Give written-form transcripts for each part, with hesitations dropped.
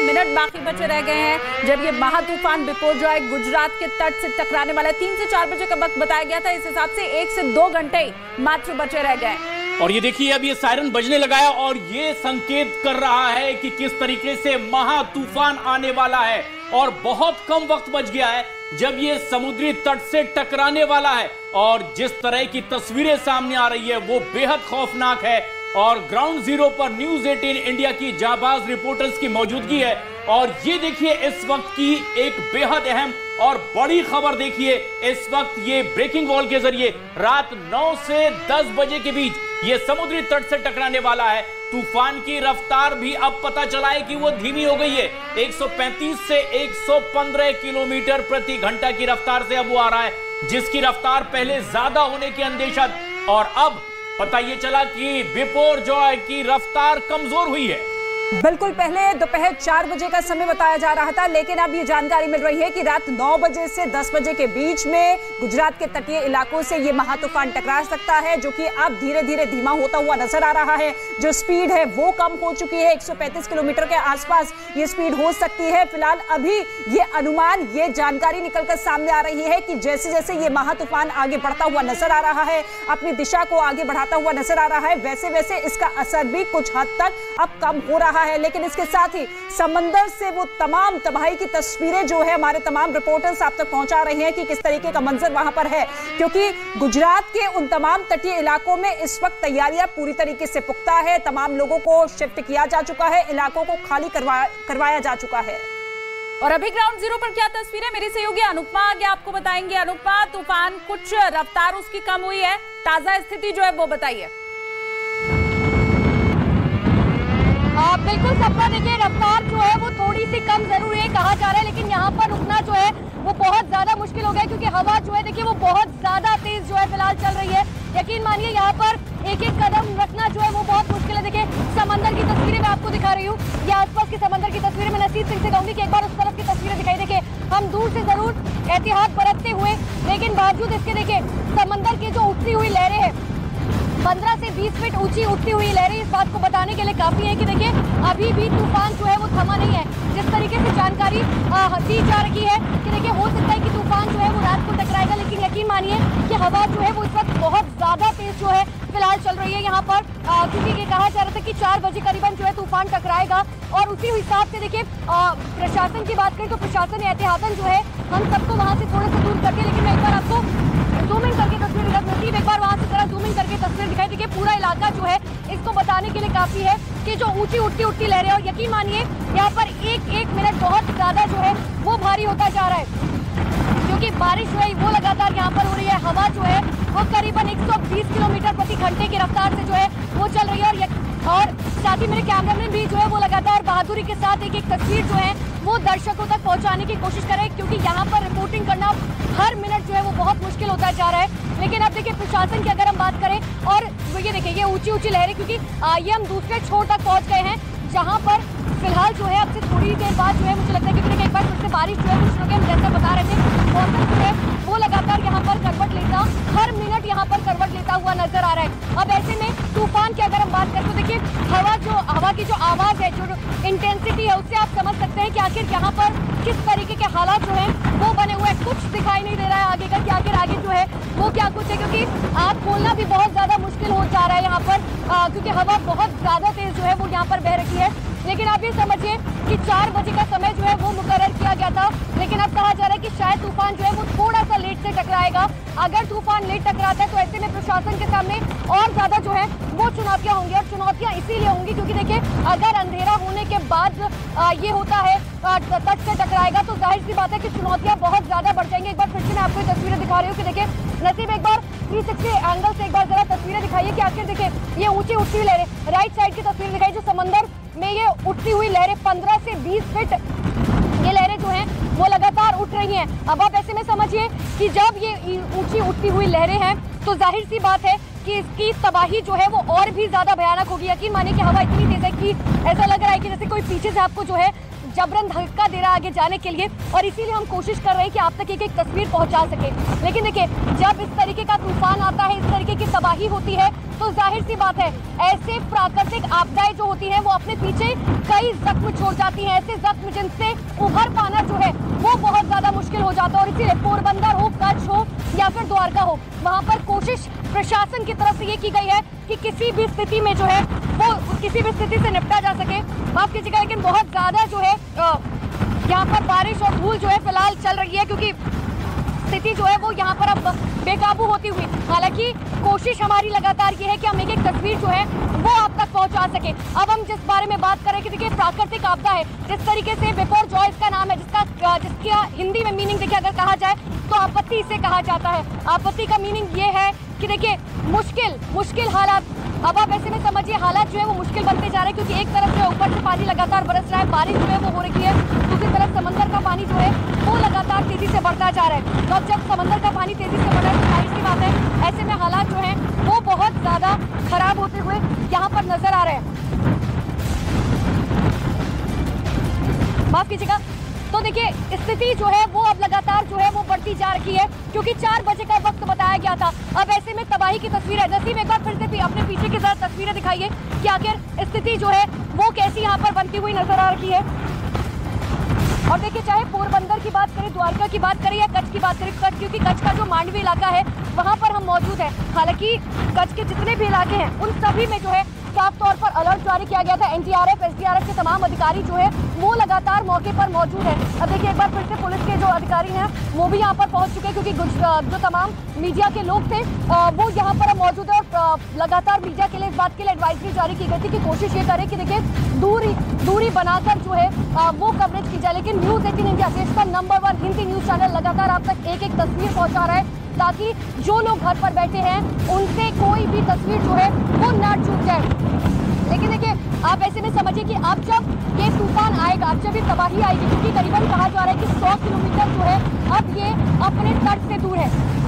Minute बाकी बचे रह गए हैं जब ये महा तूफान बिपोर जो है गुजरात के तट से टकराने वाला है। 3 से 4 बजे का वक्त बताया गया था, इस हिसाब से 1 से 2 घंटे मात्र बचे रह गए। और ये देखिए अब ये सायरन बजने लगा है और ये संकेत कर रहा है कि किस तरीके से महा तूफान आने वाला है और बहुत कम वक्त बच गया है जब ये समुद्री तट से टकराने वाला है। और जिस तरह की तस्वीरें सामने आ रही है वो बेहद खौफनाक है और ग्राउंड जीरो पर न्यूज 18 इंडिया की जाबाज रिपोर्टर्स की मौजूदगी है। और ये देखिए इस वक्त की एक बेहद अहम और बड़ी खबर देखिए, इस वक्त ये ब्रेकिंग वॉल के जरिए रात 9 से 10 बजे के बीच ये समुद्री तट से टकराने वाला है। तूफान की रफ्तार भी अब पता चला है कि वो धीमी हो गई है, 135 से 115 किलोमीटर प्रति घंटा की रफ्तार से अब वो आ रहा है, जिसकी रफ्तार पहले ज्यादा होने की अंदेशा। और अब पता ये चला कि बिपोर जॉय की रफ्तार कमजोर हुई है। बिल्कुल, पहले दोपहर 4 बजे का समय बताया जा रहा था, लेकिन अब ये जानकारी मिल रही है कि रात 9 बजे से 10 बजे के बीच में गुजरात के तटीय इलाकों से ये महा तूफान टकरा सकता है, जो कि अब धीरे धीरे धीमा होता हुआ नजर आ रहा है। जो स्पीड है वो कम हो चुकी है, 135 किलोमीटर के आसपास ये स्पीड हो सकती है। फिलहाल अभी ये अनुमान, ये जानकारी निकलकर सामने आ रही है कि जैसे जैसे ये महा तूफान आगे बढ़ता हुआ नजर आ रहा है, अपनी दिशा को आगे बढ़ाता हुआ नजर आ रहा है, वैसे वैसे इसका असर भी कुछ हद तक अब कम हो रहा है। लेकिन इसके साथ ही समंदर से वो तमाम तबाही की तस्वीरें जो है हमारे तमाम रिपोर्टर्स आप तक पहुंचा रहे हैं कि किस तरीके का मंजर वहां पर है, क्योंकि गुजरात के उन तमाम तटीय इलाकों में इस वक्त तैयारियां पूरी तरीके से पुख्ता है। तमाम लोगों को शिफ्ट किया जा चुका है, इलाकों को खाली करवाया जा चुका है। और अभी ग्राउंड जीरो पर क्या तस्वीर है, मेरी सहयोगी अनुपमा आगे आपको बताएंगे। अनुपमा, तूफान कुछ रफ्तार उसकी कम हुई है, ताजा स्थिति जो है वो बताइए। बिल्कुल सपना, देखिए रफ्तार जो है वो थोड़ी सी कम जरूर है कहा जा रहा है, लेकिन यहाँ पर रुकना जो है वो बहुत ज्यादा मुश्किल हो गया, क्योंकि हवा जो है देखिए वो बहुत ज्यादा तेज जो है फिलहाल चल रही है। यकीन मानिए यहाँ पर एक एक कदम रखना जो है वो बहुत मुश्किल है। देखिए समंदर की तस्वीरें मैं आपको दिखा रही हूँ, ये आसपास की समंदर की तस्वीरें मैं नसीब सिंह से कहूंगी कि एक बार उस तरफ की तस्वीरें दिखाई। देखिए हम दूर से जरूर एहतियात बरतते हुए, लेकिन बावजूद इसके देखिए समंदर की जो उठती हुई लहरें हैं, 15 से 20 फीट ऊंची उठती हुई लहरें इस बात को बताने के लिए काफी है कि देखिए अभी भी तूफान जो है वो थमा नहीं है। जिस तरीके से जानकारी दी जा रही है कि देखिए हो सकता है कि तूफान जो है वो रात को टकराएगा, लेकिन यकीन मानिए कि हवा जो है वो इस वक्त बहुत ज्यादा तेज जो है फिलहाल चल रही है यहाँ पर, क्योंकि ये कहा जा रहा था कि 4 बजे करीबन जो है तूफान टकराएगा। और उसी हिसाब से देखिए प्रशासन की बात करें तो प्रशासन एहतियातन जो है हम सबको वहाँ से थोड़ा सा दूर करके, लेकिन मैं एक बार आपको जूम इन करके तस्वीर नसीब एक बार वहाँ से जरा जूम इन करके तस्वीर दिखाई। देखिए पूरा इलाका जो है इसको बताने के लिए काफी है कि जो ऊंची उठती लहरें, और यकीन मानिए यहाँ पर एक एक मिनट बहुत ज्यादा जो है वो भारी होता जा रहा है, क्योंकि बारिश जो है वो लगातार यहाँ पर हो रही है। हवा जो है वो करीबन 120 किलोमीटर प्रति घंटे की रफ्तार से जो है वो चल रही है। और साथ ही मेरे कैमरामैन भी जो है वो लगातार बहादुरी के साथ एक एक तस्वीर जो है वो दर्शकों तक पहुंचाने की कोशिश करें, क्योंकि यहाँ पर रिपोर्टिंग करना हर मिनट जो है वो बहुत मुश्किल होता जा रहा है। लेकिन अब देखिए प्रशासन की अगर हम बात करें, और ये देखिए ये ऊंची लहरें, क्योंकि ये हम दूसरे छोर तक पहुंच गए हैं जहाँ पर फिलहाल जो है अब से थोड़ी देर बाद जो है मुझे लगता है कि एक बार फिर से बारिश जो है कुछ लोग हम जैसा बता रहे थे, मौसम जो है वो लगातार यहाँ पर करवट लेता, हर मिनट यहाँ पर करवट लेता हुआ नजर आ रहा है। अब ऐसे में तूफान की अगर हम बात करें तो देखिए हवा की जो आवाज है, जो इंटेंसिटी है, उससे आप समझ सकते हैं कि आखिर यहाँ पर किस तरीके के हालात जो है वो बने हुए हैं। कुछ दिखाई नहीं दे रहा है आगे का कि आखिर आगे जो है वो क्या कुछ है, क्योंकि आग खोलना भी बहुत ज्यादा मुश्किल हो जा रहा है यहाँ पर, क्योंकि हवा बहुत ज्यादा तेज जो है वो यहाँ पर बह रही है। लेकिन आप ये समझिए कि 4 बजे का समय जो है वो मुकर्रर किया गया था, लेकिन अब कहा जा रहा है कि शायद तूफान जो है वो थोड़ा सा लेट से टकराएगा। अगर तूफान लेट टकराता है तो ऐसे में प्रशासन के सामने और ज्यादा जो है वो चुनौतियां होंगी, और चुनौतियां इसीलिए होंगी क्योंकि देखिए अगर अंधेरा होने के बाद ये होता है तट से टकराएगा तो जाहिर सी बात है कि चुनौतियां बहुत ज्यादा बढ़ जाएंगी। एक बार फिर से मैं आपको तस्वीरें दिखा रही हूँ कि देखिए नसीब एक बार 360 एंगल से एक बार जरा तस्वीरें दिखाइए कि आखिर देखिए ये ऊंची उठती हुई लहरें, राइट साइड की तस्वीर दिखाई, जो समंदर में ये उठती हुई लहरें 15 से 20 फीट ये लहरें जो हैं वो लगातार उठ रही हैं। अब आप ऐसे में समझिए कि जब ये ऊंची उठती हुई लहरें हैं तो जाहिर सी बात है कि इसकी तबाही जो है वो और भी ज्यादा भयानक होगी। यकीन मानिए कि हवा इतनी तेज है कि ऐसा लग रहा है कि जैसे कोई पीछे से आपको जो है जबरन धक्का दे रहा है आगे जाने के लिए, और इसीलिए हम कोशिश कर रहे हैं कि आप तक एक एक तस्वीर पहुंचा सके। लेकिन देखिए, जब इस तरीके का तूफान आता है, इस तरीके की तबाही होती है, तो जाहिर सी बात है ऐसे प्राकृतिक आपदाएं जो होती हैं वो अपने पीछे कई जख्म छोड़ जाती हैं, ऐसे जख्म जिनसे उभर पाना जो है वो बहुत ज्यादा मुश्किल हो जाता है। और इसीलिए पोरबंदर हो, कच्छ हो या फिर द्वारका हो, वहां पर कोशिश प्रशासन की तरफ से ये की गई है कि किसी भी स्थिति में जो है वो किसी भी स्थिति से निपटा जा सके। माफ कीजिएगा, लेकिन बहुत ज्यादा जो है यहाँ पर बारिश और धूल जो है फिलहाल चल रही है, क्योंकि स्थिति जो है वो यहाँ पर अब बेकाबू होती हुई। हालांकि कोशिश हमारी लगातार ये है कि हम एक एक तस्वीर जो है वो आप तक पहुँचा सके। अब हम जिस बारे में बात करें कि देखिए प्राकृतिक आपदा है, जिस तरीके से बिफोर जॉय इसका नाम है, जिसका हिंदी में मीनिंग देखिए अगर कहा जाए तो आपत्ति इसे कहा जाता है। आपत्ति का मीनिंग ये है कि देखिए मुश्किल हालात। अब आप ऐसे में समझिए हालात जो है वो मुश्किल बनते जा रहे हैं, क्योंकि एक तरफ जो ऊपर से पानी लगातार बरस रहा है, बारिश जो है वो हो रही है, दूसरी तरफ समंदर का पानी जो है वो लगातार तेजी से बढ़ता जा रहा है। तो अब जब समंदर का पानी तेजी से बढ़ रहा है तो जाहिर सी बात है ऐसे में हालात जो है वो बहुत ज्यादा खराब होते हुए यहाँ पर नजर आ रहे हैं। माफ कीजिएगा। तो देखिए स्थिति जो है वो अब लगातार जो है वो बढ़ती जा रही है, क्योंकि 4 बजे का वक्त बताया गया था। अब ऐसे में तबाही की तस्वीर है। नसीम, एक बार फिर से भी अपने पीछे की तरफ तस्वीरें दिखाइए कि आखिर स्थिति जो है वो कैसी यहाँ पर बनती हुई नजर आ रही है। और देखिए, चाहे पोरबंदर की बात करें, द्वारका की बात करें या कच्छ की बात करें, क्योंकि कच्छ का जो मांडवी इलाका है वहाँ पर हम मौजूद हैं। हालांकि कच्छ के जितने भी इलाके हैं उन सभी में जो है साफ तौर पर अलर्ट जारी किया गया था। एनडीआरएफ, एसडीआरएफ के तमाम अधिकारी जो है वो लगातार मौके पर मौजूद है। अब देखिए, एक बार फिर से पुलिस के जो अधिकारी हैं वो भी यहाँ पर पहुँच चुके हैं, क्योंकि जो तमाम मीडिया के लोग थे वो यहाँ पर मौजूद है। और लगातार मीडिया के लिए इस बात के लिए एडवाइजरी जारी की गई थी कि कोशिश ये करें कि देखिए दूरी बनाकर जो है वो कवरेज की जाए। लेकिन न्यूज़ 18 इंडिया, देश का नंबर 1 हिंदी न्यूज़ चैनल, लगातार आप तक एक एक तस्वीर पहुँचा रहा है, ताकि जो लोग घर पर बैठे हैं उनसे कोई भी तस्वीर जो है वो ना छूट जाए। लेकिन देखिए, आप ऐसे में समझिए कि अब जब ये तूफान आएगा, अब जब ये तबाही आएगी, क्योंकि करीबन कहा जा रहा है कि 100 किलोमीटर जो है अब ये अपने तट से दूर है।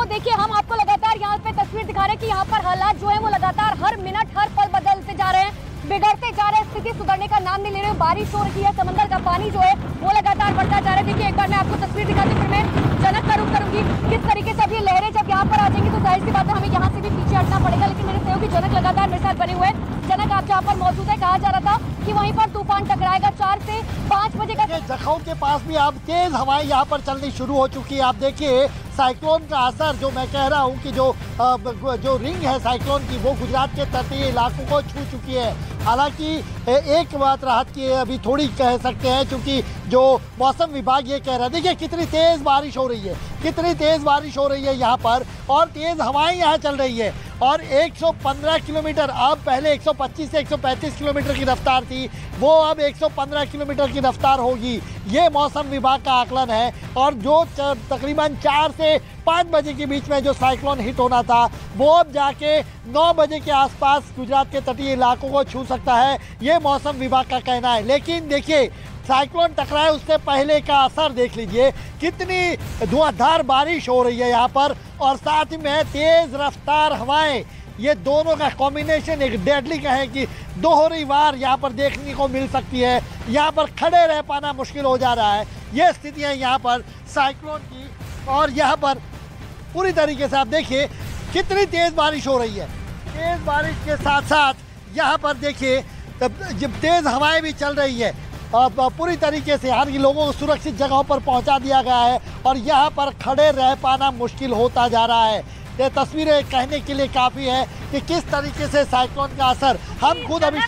देखिए, हम आपको लगातार यहाँ पे तस्वीर दिखा रहे हैं कि यहाँ पर हालात जो है वो लगातार हर मिनट हर पल बदलते जा रहे हैं, बिगड़ते जा रहे हैं, स्थिति सुधरने का नाम नहीं ले रहे। बारिश हो रही है, समंदर का पानी जो है वो लगातार बढ़ता जा रहा है। देखिए, एक बार मैं आपको तस्वीर दिखाती हूँ, फिर मैं जनक का रुख करूंगी। किस तरीके से अब ये लहरें जब यहाँ पर आ जाएंगी तो जाहिर सी बात है हमें यहाँ से भी पीछे हटना पड़ेगा। लेकिन मेरे सहयोगी जनक लगातार मेरे साथ बने हुए हैं। जनक, आप जहाँ पर मौजूद है, कहा जा रहा था कि वहीं पर तूफान टकराएगा 4 से 5 बजे का। जखौ के पास भी अब तेज हवाएं यहाँ पर चलनी शुरू हो चुकी है। आप देखिए, साइक्लोन का असर, जो मैं कह रहा हूँ कि जो रिंग है साइक्लोन की, वो गुजरात के तटीय इलाकों को छू चुकी है। हालांकि एक बात राहत की है, अभी थोड़ी कह सकते हैं, क्योंकि जो मौसम विभाग ये कह रहा है, देखिए कितनी तेज़ बारिश हो रही है, कितनी तेज़ बारिश हो रही है यहाँ पर, और तेज़ हवाएं यहाँ चल रही है। और 115 किलोमीटर, अब पहले 125 से 135 किलोमीटर की रफ्तार थी, वो अब 115 किलोमीटर की रफ्तार होगी। ये मौसम विभाग का आकलन है। और जो तकरीबन 4 से 5 बजे के बीच में जो साइक्लोन हिट होना था, वो अब जाके 9 बजे के आसपास गुजरात के तटीय इलाकों को छू सकता है, ये मौसम विभाग का कहना है। लेकिन देखिए, साइक्लोन टकराए उससे पहले का असर देख लीजिए, कितनी धुआंधार बारिश हो रही है यहाँ पर, और साथ में तेज रफ्तार हवाएं, ये दोनों का कॉम्बिनेशन एक डेडली कहें कि दोहरी बार यहाँ पर देखने को मिल सकती है। यहाँ पर खड़े रह पाना मुश्किल हो जा रहा है। ये स्थितियाँ यहाँ पर साइक्लोन की, और यहाँ पर पूरी तरीके से आप देखिए कितनी तेज़ बारिश हो रही है। तेज़ बारिश के साथ साथ यहाँ पर देखिए जब तेज़ हवाएं भी चल रही है, पूरी तरीके से हर लोगों को सुरक्षित जगहों पर पहुंचा दिया गया है, और यहाँ पर खड़े रह पाना मुश्किल होता जा रहा है। ये तस्वीरें कहने के लिए काफ़ी है कि किस तरीके से साइक्लोन का असर हम खुद अभी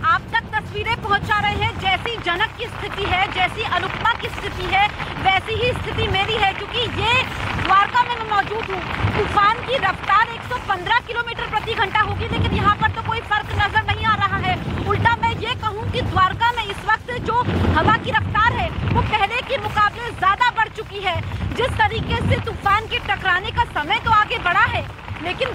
आप तक तस्वीरें पहुंचा रहे हैं। जैसी जनक की स्थिति है, जैसी अनुपमा की स्थिति है, वैसी ही स्थिति मेरी है, क्योंकि ये द्वारका में मैं मौजूद हूँ। तूफान की रफ्तार 115 किलोमीटर प्रति घंटा होगी, लेकिन यहाँ पर तो कोई फर्क नजर नहीं आ रहा है। उल्टा मैं ये कहूँ कि द्वारका में इस वक्त जो हवा की रफ्तार है वो पहले के मुकाबले ज्यादा बढ़ चुकी है। जिस तरीके से तूफान के टकराने का समय तो आगे बढ़ा है, लेकिन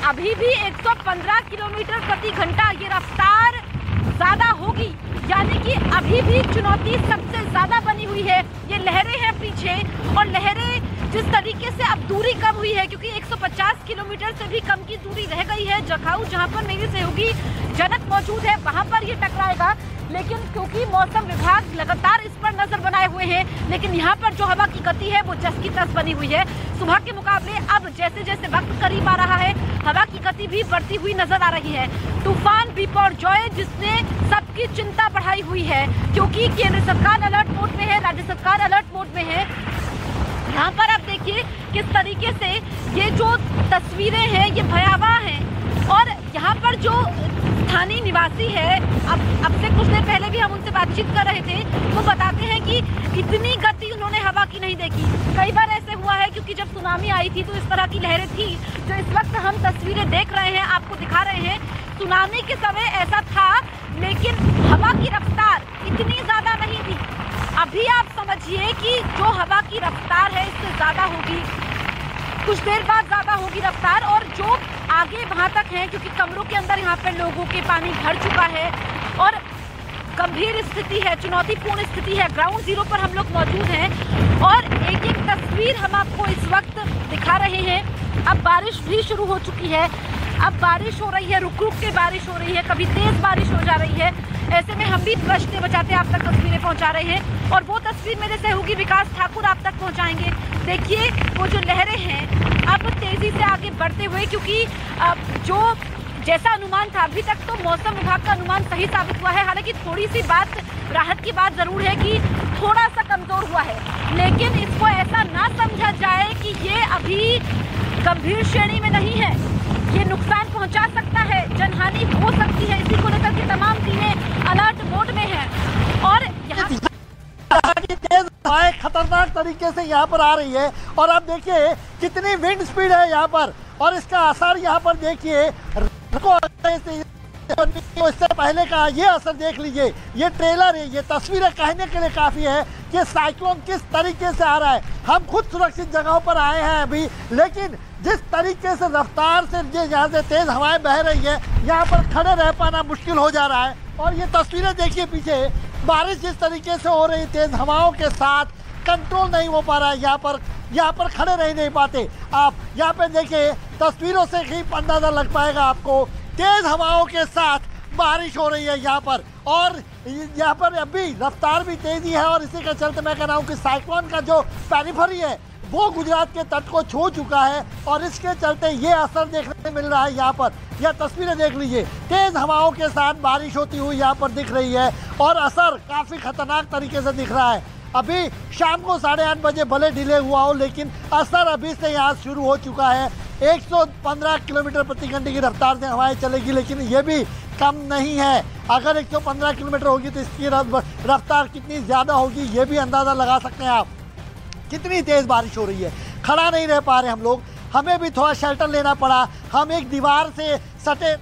अभी भी 115 किलोमीटर प्रति घंटा ये रफ्तार ज्यादा होगी। यानी कि अभी भी चुनौती सबसे ज्यादा बनी हुई है। ये लहरें हैं पीछे, और लहरें जिस तरीके से अब दूरी कम हुई है, क्योंकि 150 किलोमीटर से भी कम की दूरी रह गई है। जखाऊ, जहां पर मेरी सहयोगी जनक मौजूद है, वहां पर ये टकराएगा, लेकिन क्योंकि मौसम विभाग लगातार इस पर नजर बनाए हुए हैं, लेकिन यहाँ पर जो हवा की गति है वो जस की तस बनी हुई है। सुबह के मुकाबले अब जैसे जैसे वक्त करीब आ रहा है, हवा की गति भी बढ़ती हुई नजर आ रही है। तूफान बिपरजॉय जिसने सबकी चिंता बढ़ाई हुई है, क्योंकि केंद्र सरकार अलर्ट मोड में है, राज्य सरकार अलर्ट मोड में है। यहाँ पर आप देखिए किस तरीके से ये जो तस्वीरें हैं ये भयावह हैं, और यहाँ पर जो स्थानीय निवासी है, अब से कुछ देर पहले भी हम उनसे बातचीत कर रहे थे, वो बताते हैं कि इतनी गति उन्होंने हवा की नहीं देखी। कई बार ऐसे हुआ है, क्योंकि जब सुनामी आई थी तो इस तरह की लहरें थी, जो इस वक्त हम तस्वीरें देख रहे हैं, आपको दिखा रहे हैं। सुनामी के समय ऐसा था, लेकिन हवा की रफ्तार इतनी ज्यादा नहीं थी। अभी आप समझिए कि जो हवा की रफ्तार है इससे ज्यादा होगी, कुछ देर बाद ज्यादा होगी रफ्तार, और जो आगे वहां तक है, क्योंकि कमरों के अंदर यहाँ पर लोगों के पानी भर चुका है और गंभीर स्थिति है, चुनौतीपूर्ण स्थिति है। ग्राउंड जीरो पर हम लोग मौजूद हैं और एक एक तस्वीर हम आपको इस वक्त दिखा रहे हैं। अब बारिश भी शुरू हो चुकी है, अब बारिश हो रही है, रुक रुक के बारिश हो रही है, कभी तेज बारिश हो जा रही है। ऐसे में हम भी बचते बचाते आप तक तस्वीरें पहुंचा रहे हैं, और वो तस्वीर मेरे सहयोगी विकास ठाकुर आप तक पहुंचाएंगे। देखिए वो जो लहरें हैं अब तेजी से आगे बढ़ते हुए, क्योंकि जो जैसा अनुमान था, अभी तक तो मौसम विभाग का अनुमान सही साबित हुआ है। हालांकि थोड़ी सी बात राहत की बात जरूर है कि थोड़ा सा कमजोर हुआ है, लेकिन इसको ऐसा ना समझा जाए कि ये अभी गंभीर श्रेणी में नहीं है, ये नुकसान पहुंचा सकता है, जनहानि हो सकती है। इसी को लेकर के तमाम टीमें अलर्ट मोड में हैं और यहाँ तेज हवाएं खतरनाक तरीके से यहाँ पर आ रही है, और आप देखिए कितनी विंड स्पीड है यहाँ पर, और इसका असर यहाँ पर देखिए। इससे पहले का ये असर देख लीजिए, ये ट्रेलर है, ये तस्वीरें कहने के लिए काफी है कि साइक्लोन किस तरीके से आ रहा है। हम खुद सुरक्षित जगहों पर आए हैं अभी, लेकिन जिस तरीके से रफ्तार से यहाँ से तेज हवाएं बह रही है, यहाँ पर खड़े रह पाना मुश्किल हो जा रहा है। और ये तस्वीरें देखिए पीछे, बारिश जिस तरीके से हो रही तेज हवाओं के साथ, कंट्रोल नहीं हो पा रहा है। यहाँ पर खड़े रह नहीं पाते। आप यहाँ पे देखिए, तस्वीरों से ही अंदाजा लग पाएगा आपको, तेज हवाओं के साथ बारिश हो रही है यहाँ पर, और यहाँ पर अभी रफ्तार भी तेजी है। और इसी के चलते मैं कह रहा हूँ कि साइक्लोन का जो पेरिफेरी है वो गुजरात के तट को छू चुका है, और इसके चलते ये असर देखने मिल रहा है। यहाँ पर यह तस्वीरें देख लीजिए, तेज हवाओं के साथ बारिश होती हुई यहाँ पर दिख रही है, और असर काफ़ी खतरनाक तरीके से दिख रहा है। अभी शाम को 8:30 बजे भले डिले हुआ हो, लेकिन असर अभी से यहाँ शुरू हो चुका है। 115 किलोमीटर प्रति घंटे की रफ्तार से हवाएं चलेगी, लेकिन ये भी कम नहीं है। अगर 115 किलोमीटर होगी तो इसकी रफ्तार कितनी ज़्यादा होगी ये भी अंदाज़ा लगा सकते हैं आप। कितनी तेज़ बारिश हो रही है, खड़ा नहीं रह पा रहे हम लोग, हमें भी थोड़ा शेल्टर लेना पड़ा। हम एक दीवार से सटे